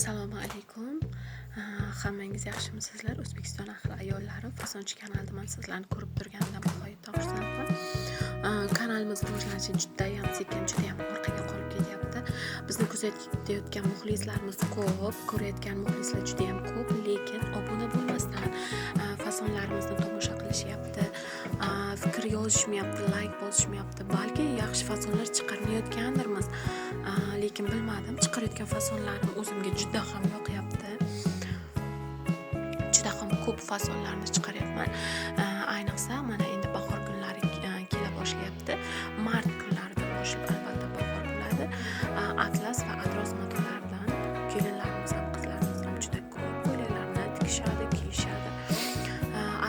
Assalomu alaykum. Hammangiz yaxshimisizlar? O'zbekiston ahli ayollari Fasonchi kanalidan sizlarni ko'rib turganimdan nihoyatda xursandman. Kanalimiz rivojlanishi judayam sekin, judayam orqaga qolib ketyapti. Bizni kuzatayotgan muxlislarimiz ko'p, ko'rayotgan muxlislar judayam ko'p, lekin obuna bo'lmasdan fasonlarimizni tomosha qilishyapti, fikr yozishmayapti, like bosishmayapti. Balki yaxshi fasonlar chiqarmayotgandirmiz. Lekin bilmadim, chiqarayotgan fasonlarim o'zimga juda ham yoqyapti. Juda ham ko'p fasonlarni chiqaryapman. Ayniqsa mana endi bahor kunlari kela boshlayapti. Mart kunlaridan boshlab albatta bahor bo'ladi. Atlas va adros matolaridan kelinlarimiz ham qizlarimiz ham juda ko'p ko'ylaklarni tikishadi, kiyishadi.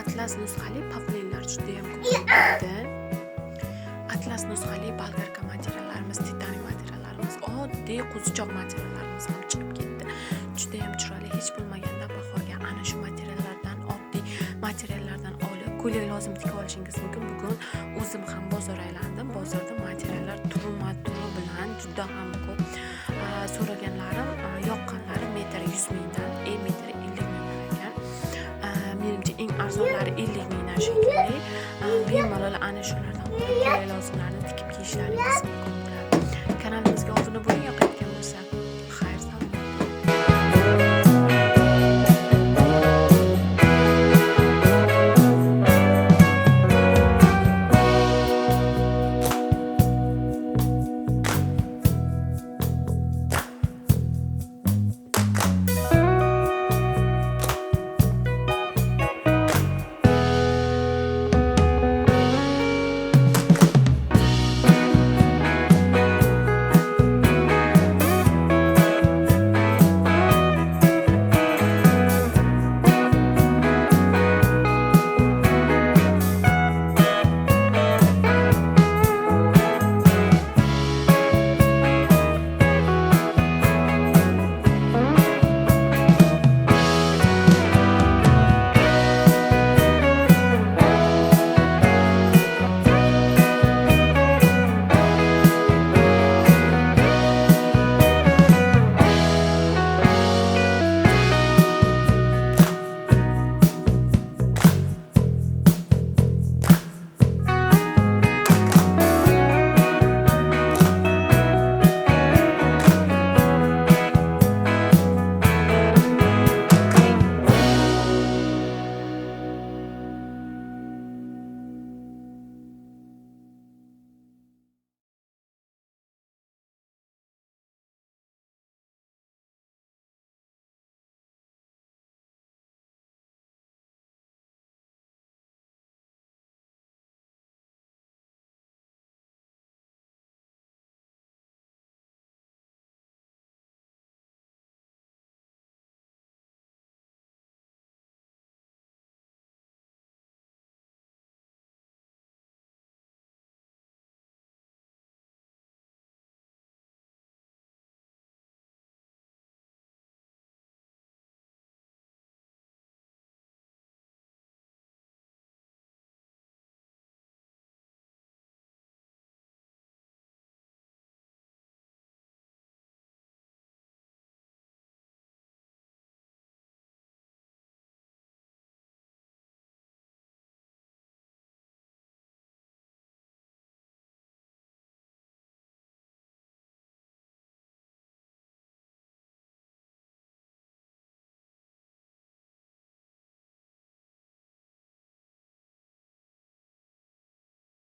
Atlas nusxali pavlinlar juda ham ko'p chiqdi. Atlas nusxali bolgarka materiallarimiz, titanik materiallarimiz, oddiy qo'zichoq materiallarimiz ham chiqib ketdi. Juda ham chiroyli, hech bo'lmaganda bahorga ana shu materiallardan, oddiy materiallardan olib ko'ylak lozim tikib olishingiz mumkin. Bugun o'zim ham bozor aylandim. Bozorda materiallar turma-turi bilan juda ham ko'p. So'raganlarim, yoqqanlari metr 100 mingdan, metr 50 mingdan ekan. Menimcha eng arzonlari 50 mingdan shekilli. Bemalol ana shulardan ko'ylak lozimlarini tikib kiyishlaringiz mumkin bo'ladi. Kanalimizga obuna bo'ling.